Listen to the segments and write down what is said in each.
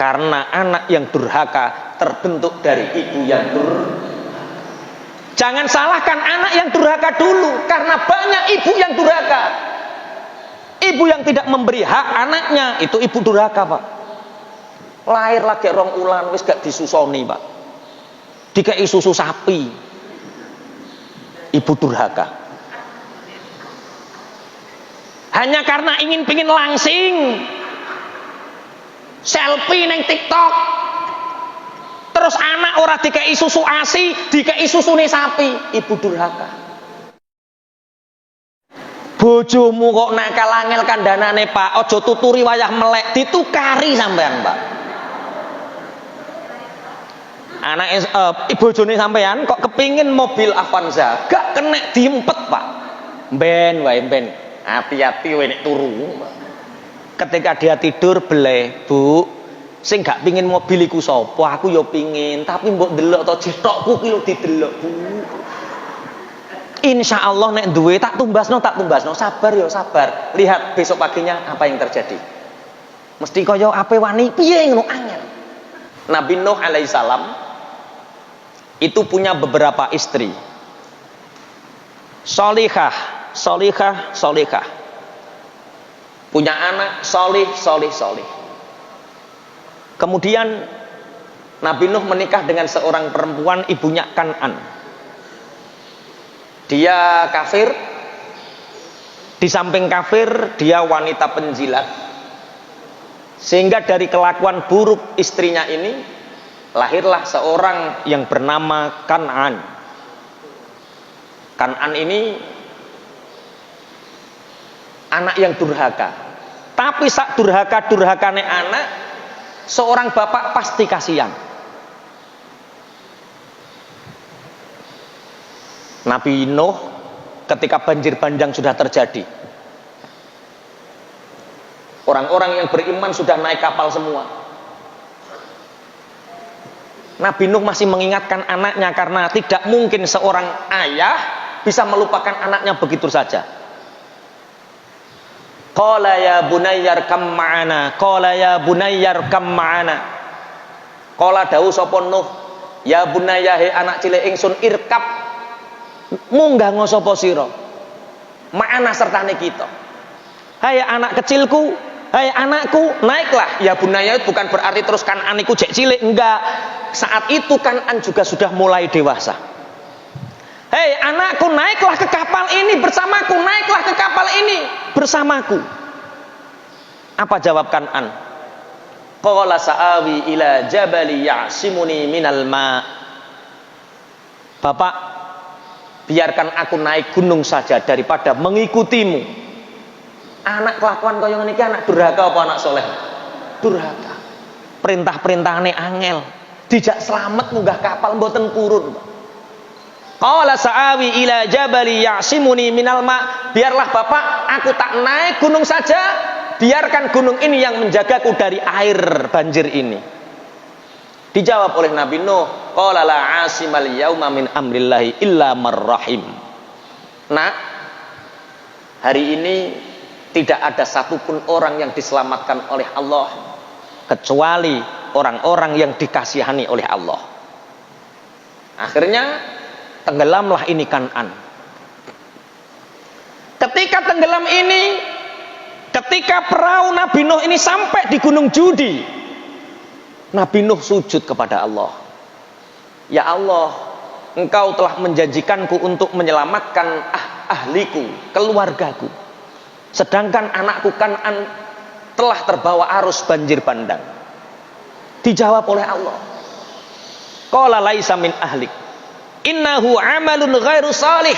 Karena anak yang durhaka terbentuk dari ibu yang durhaka. Jangan salahkan anak yang durhaka dulu, karena banyak ibu yang durhaka. Ibu yang tidak memberi hak anaknya, itu ibu durhaka, Pak. Lahir lagi rong ulan wis gak disusoni, Pak. Dikei susu sapi. Ibu durhaka. Hanya karena pingin langsing. Selfie neng TikTok. Terus anak ora dikei susu ASI, dikei susune sapi. Ibu durhaka. Bojomu kok nakal angel kandhanane, Pak. Aja tuturi wayah melek, ditukari sampean, Pak. Anak bojone sampean kok kepingin mobil Avanza, gak kena diempet, Pak. Ben wae ben. Hati-hati wae nek turu. Ketika dia tidur beleh, Bu, sing gak pingin mobil iku sapa? Aku ya pingin, tapi mbok delok to jetokku ki lho didelok, Bu. Insya Allah nek duwe tak tumbasno, sabar ya sabar. Lihat besok paginya apa yang terjadi. Mesti kaya ape wani piye ngono angel. Nabi Nuh alaihissalam itu punya beberapa istri. Solihah. Punya anak solih. Kemudian Nabi Nuh menikah dengan seorang perempuan, ibunya Kan'an. Dia kafir. Di samping kafir, dia wanita penjilat. Sehingga dari kelakuan buruk istrinya ini lahirlah seorang yang bernama Kan'an. Kan'an ini anak yang durhaka. Tapi sak durhakane anak, seorang bapak pasti kasihan. Nabi Nuh ketika banjir bandang sudah terjadi, orang-orang yang beriman sudah naik kapal semua. Nabi Nuh masih mengingatkan anaknya, karena tidak mungkin seorang ayah bisa melupakan anaknya begitu saja. Qala ya bunayyar kam ma'ana, Qala dawu sapa Nuh, ya bunayya he anak cilik ingsun, irkab munggah sapa sira ma'ana sertane kita. Hai anak kecilku, hai anakku, naiklah. Ya bunayya bukan berarti terus Kan'an iku jek cilik, enggak. Saat itu Kan'an juga sudah mulai dewasa. Hei anakku, naiklah ke kapal ini bersamaku, naiklah ke kapal ini bersamaku. Apa jawab Kan'an? Qala sa'awi ila jabali ya'simuni minal ma. Bapak, biarkan aku naik gunung saja daripada mengikutimu. Anak kelakuan kaya ngene iki anak durhaka apa anak soleh? Durhaka. Perintah-perintahane angel. Dijak selamat munggah kapal mboten purun. Qala sa'awi ila jabali ya'simuni minal ma. Biarlah Bapak, aku tak naik gunung saja, biarkan gunung ini yang menjagaku dari air banjir ini. Dijawab oleh Nabi Nuh, qala la 'asimal yauma min amrillahi illa marrahim. Nak, hari ini tidak ada satupun orang yang diselamatkan oleh Allah kecuali orang-orang yang dikasihani oleh Allah. Akhirnya tenggelamlah ini Kan'an. Ketika tenggelam ini, ketika perahu Nabi Nuh ini sampai di Gunung Judi, Nabi Nuh sujud kepada Allah. Ya Allah, Engkau telah menjanjikanku untuk menyelamatkan ahliku, keluargaku. Sedangkan anakku Kan'an telah terbawa arus banjir bandang. Dijawab oleh Allah. Qala laisa min ahlik, innahu amalun ghairu salih.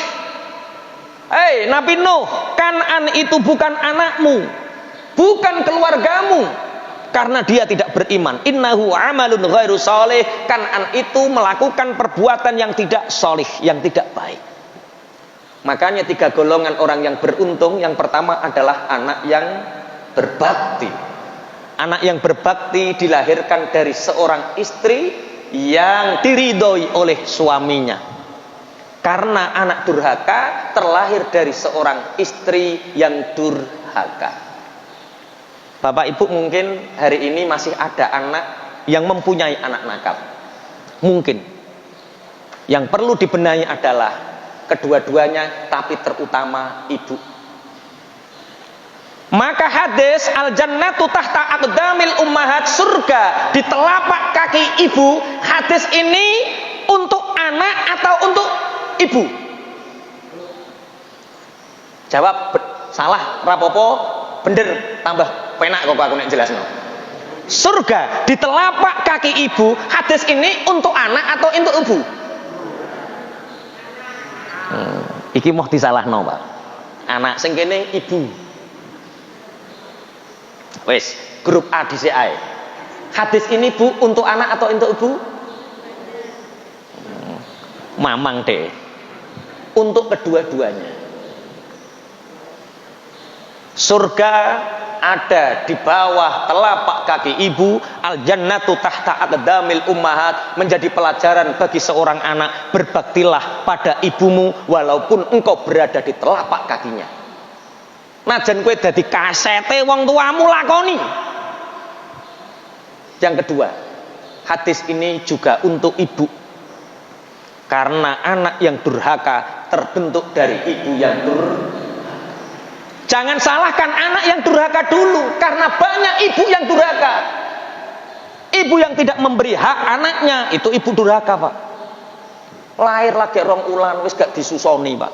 Hei Nabi Nuh, Kan'an itu bukan anakmu, bukan keluargamu, karena dia tidak beriman. Innahu amalun ghairu salih. Kan'an itu melakukan perbuatan yang tidak salih, yang tidak baik. Makanya 3 golongan orang yang beruntung. Yang pertama adalah anak yang berbakti. Anak yang berbakti dilahirkan dari seorang istri yang diridhoi oleh suaminya. Karena anak durhaka terlahir dari seorang istri yang durhaka. Bapak Ibu mungkin hari ini masih ada anak yang mempunyai anak nakal. Mungkin. Yang perlu dibenahi adalah kedua-duanya, tapi terutama ibu. Maka hadis al-jannatu tahta aqdamil ummahat, surga di telapak kaki ibu, hadis ini untuk anak atau untuk ibu? Jawab salah rapopo, bener tambah penak kok aku nek jelasno. Surga di telapak kaki ibu, hadis ini untuk anak atau untuk ibu? Iki mau disalahno, Pak. Anak sing kene ibu. Wes, grup A di CA. Hadis ini Bu untuk anak atau untuk ibu? Mamang deh. Untuk kedua-duanya. Surga ada di bawah telapak kaki ibu, al-jannatu tahta aqdamil ummahat, menjadi pelajaran bagi seorang anak, berbaktilah pada ibumu walaupun engkau berada di telapak kakinya. Najan kowe dadi kasete wong tuamu lakoni. Yang kedua, hadis ini juga untuk ibu. Karena anak yang durhaka terbentuk dari ibu yang durhaka. Jangan salahkan anak yang durhaka dulu, karena banyak ibu yang durhaka. Ibu yang tidak memberi hak anaknya, itu ibu durhaka, Pak. Lahir lagi rong ulan wis gak disusoni, Pak.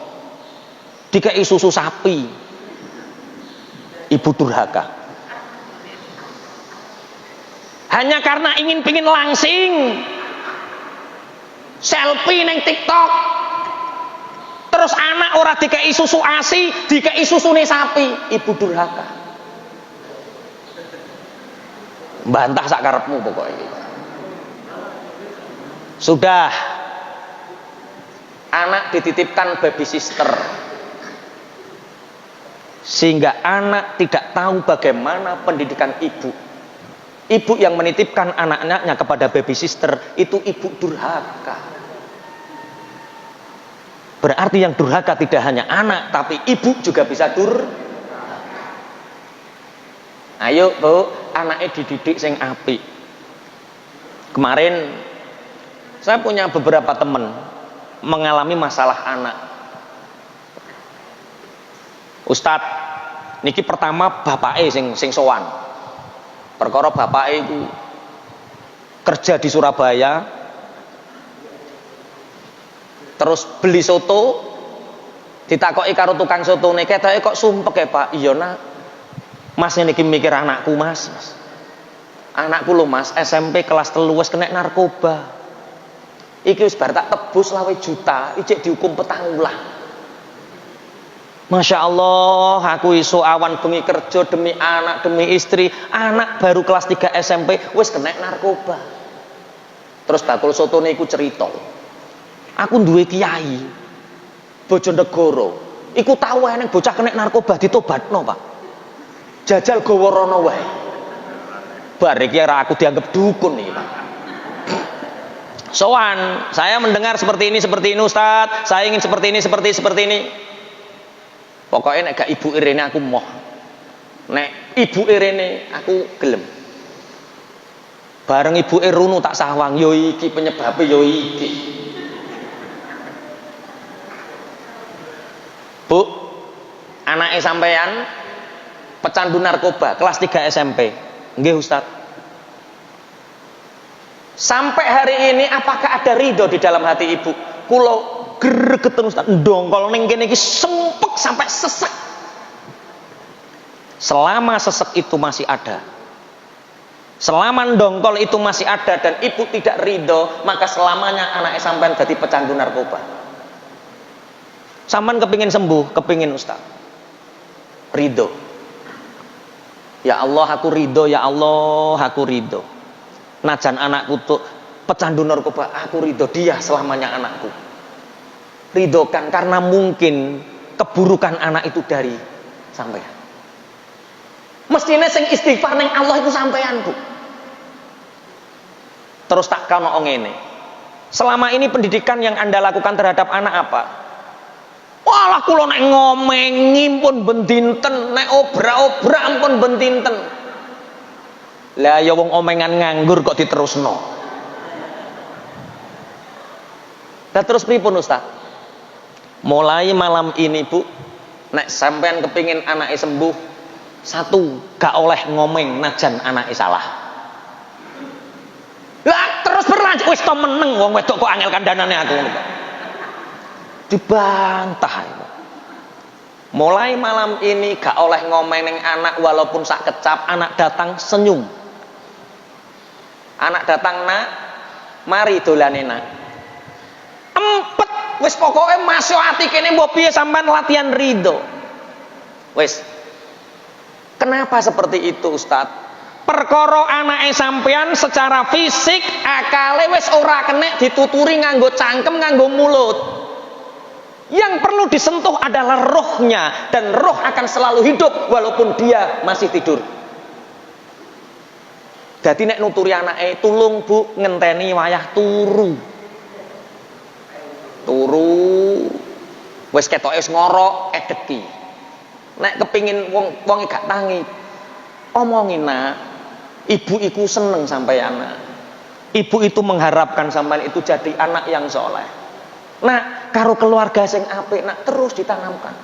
Dikei susu sapi. Ibu durhaka. Hanya karena pingin langsing, selfie neng TikTok, terus anak ora dikei susu ASI, dikei susune sapi, ibu durhaka. Bantah sak karepmu pokoknya. Sudah, anak dititipkan baby sister, sehingga anak tidak tahu bagaimana pendidikan ibu. Ibu yang menitipkan anak-anaknya kepada baby sister itu ibu durhaka. Berarti yang durhaka tidak hanya anak, tapi ibu juga bisa Ayo Bu, anaknya dididik sing apik. Kemarin saya punya beberapa teman mengalami masalah anak. Ustadz, niki pertama bapake sing sowan. Perkara bapake iku kerja di Surabaya, terus beli soto, ditakoki karo tukang sotone, ketoke kok sumpek ya Pak. Iya Nak, Mas niki mikir anakku Mas. Anakku lho Mas, SMP kelas 3 wis kena narkoba. Iki wis bar tak tebus 20 juta, ijek dihukum petang ulah. Masya Allah, aku iso awan bengi kerja demi anak, demi istri. Anak baru kelas 3 SMP wis kena narkoba. Terus bakul sotone iku cerita, aku duwe kiai Bojonegoro, iku tahu eneng bocah kena narkoba ditobatno Pak. Jajal gawa rono wae. Bar iki aku dianggap dukun nih Pak. Sowan, saya mendengar seperti ini Ustadz, saya ingin seperti ini. Pokoknya nek gak ibu irene aku moh. Nek ibu irene aku gelem. Bareng ibu irunu tak sawang, yo iki penyebabnya yo iki. Bu, anake sampean pecandu narkoba kelas 3 SMP. Nggih Ustaz. Sampai hari ini apakah ada ridho di dalam hati ibu? Kulo gregeten Ustaz, ndongkol ning kene iki sempek sampai sesek. Selama sesek itu masih ada, selama ndongkol itu masih ada dan ibu tidak ridho, maka selamanya anak sampean jadi pecandu narkoba. Sampean kepingin sembuh, kepingin Ustaz ridho. Ya Allah aku ridho, ya Allah aku ridho. Najan anakku tuh pecandu narkoba, aku ridho, dia selamanya anakku. Ridhokan, karena mungkin keburukan anak itu dari sampean. Mestinya sing istighfar ning Allah itu sampean Bu. Terus tak kono ngene. Selama ini pendidikan yang Anda lakukan terhadap anak apa? Walah kula nek ngomengi pun ben dinten, nek obrak-obrak pun ben dinten. Lah ya wong omengan nganggur kok diterusno. Lah terus pripun Ustaz? Mulai malam ini Bu, nek sampean kepingin anake sembuh, satu, gak oleh ngomeng najan anake salah. Lah terus berlanjut, wis to meneng wong wedok kok angel kandhanane aku ngono kok. Dibantah. Mulai malam ini gak oleh ngomeng ning anak walaupun sak kecap, anak datang senyum. Anak datang nak, mari dolane nak. Empet wis pokoke masuk ati kene mbok piye sampean latihan ridho. Wis. Kenapa seperti itu Ustaz? Perkara anake sampean secara fisik akale wis ora kenek dituturi nganggo cangkem nganggo mulut. Yang perlu disentuh adalah rohnya, dan roh akan selalu hidup walaupun dia masih tidur. Jadi nek nuturi anake, tulung Bu ngenteni wayah turu. Turu wis ketoke wis ngorok edeki. Nek kepingin wong gak tangi, omongin nak, ibu iku seneng sampai anak. Ibu itu mengharapkan sampean itu jadi anak yang soleh. Nah, karo keluarga sing apik nak terus ditanamkan.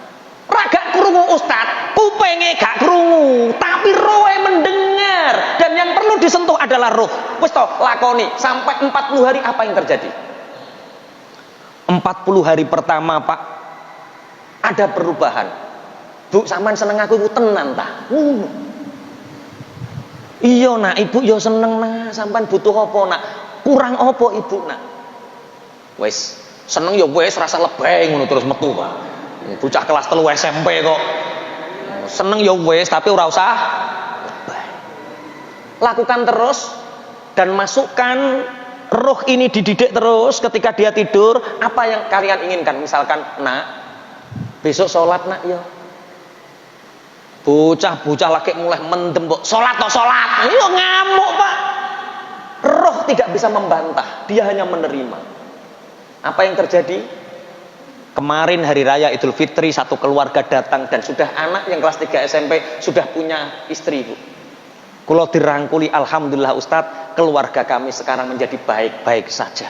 Ra gak krungu Ustaz, kupenge gak krungu, tapi rohe mendengar, dan yang perlu disentuh adalah roh. Wis to, lakoni sampai 40 hari apa yang terjadi? 40 hari pertama Pak, ada perubahan. Bu, sampean seneng aku iku tenan ta? Iya nak, ibu yo seneng nak, sampean butuh apa nak? Kurang apa ibu nak? Wis, seneng yo wis rasa lebay ngono terus metu Pak. Bocah kelas 3 SMP kok. Seneng yo wis tapi ora usah lebay. Lakukan terus dan masukkan roh ini dididik terus ketika dia tidur. Apa yang kalian inginkan? Misalkan, nak, besok sholat nak yo. Bocah laki mulai mendem kok, sholat toh sholat. Yo ngamuk Pak. Roh tidak bisa membantah, dia hanya menerima. Apa yang terjadi? Kemarin hari raya Idul Fitri, satu keluarga datang dan sudah anak yang kelas 3 SMP sudah punya istri Bu. Kalau dirangkuli, alhamdulillah Ustadz, keluarga kami sekarang menjadi baik-baik saja.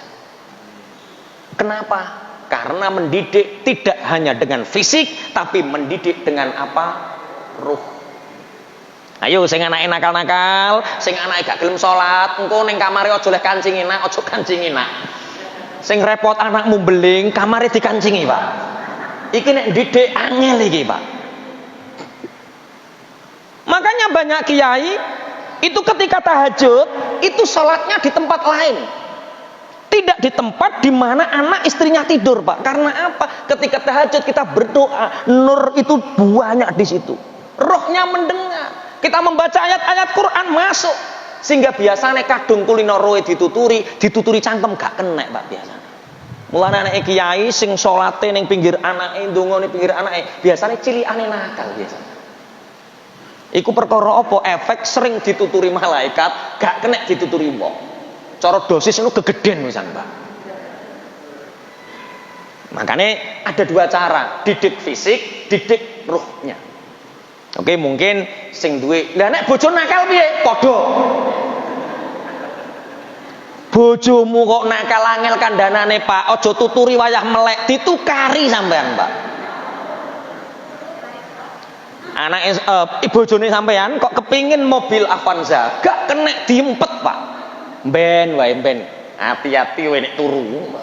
Kenapa? Karena mendidik tidak hanya dengan fisik, tapi mendidik dengan apa? Ruh. Ayo sing anake nakal-nakal, sing anake gak gelem salat, engko ning kamare aja oleh kancingi nak, aja kancingi nak. Sing repot anakmu beling, kamare dikancingi Pak. Iki nek didik angel iki Pak. Makanya banyak kiai itu ketika tahajud itu sholatnya di tempat lain, tidak di tempat di mana anak istrinya tidur Pak. Karena apa? Ketika tahajud kita berdoa, nur itu banyak di situ. Rohnya mendengar. Kita membaca ayat-ayat Quran masuk. Sehingga biasanya kadung kulino roe dituturi cangkem gak kena Pak biasa. Mulane anak kiai sing salate ning pinggir anake, ndongane pinggir anake, biasanya cilikane nakal biasanya. Iku perkara apa? Efek sering dituturi malaikat, gak kena dituturi wong. Cara dosis itu gegeden misan Pak. Makanya ada dua cara, didik fisik, didik ruhnya. Oke, mungkin sing duwe, lah nek bojo nakal piye? Padha. Bojomu kok nakal angel kandhanane Pak, aja tuturi wayah melek, ditukari sampean Pak. Anake bojone sampean kok kepingin mobil Avanza, gak kena diempet Pak. Ben wae ben. Hati-hati wae nek turu.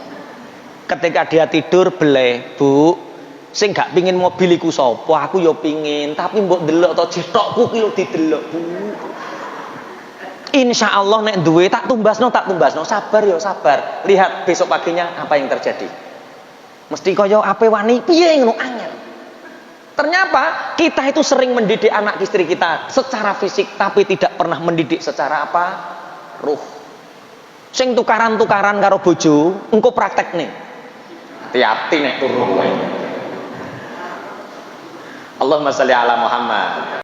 Ketika dia tidur beleh, Bu, sing gak pingin mobil iku sapa? Aku ya pingin, tapi mbok delok to jetokku ki lho didelok, Bu. Insya Allah nek duwe tak tumbasno, sabar ya sabar. Lihat besok paginya apa yang terjadi. Mesti kaya ape wani piye ngono angel. Ternyata kita itu sering mendidik anak istri kita secara fisik tapi tidak pernah mendidik secara apa? Ruh. Sing tukaran-tukaran karo bojo, engko praktek nih. Hati-hati nek turu. Allahumma sholli ala Muhammad.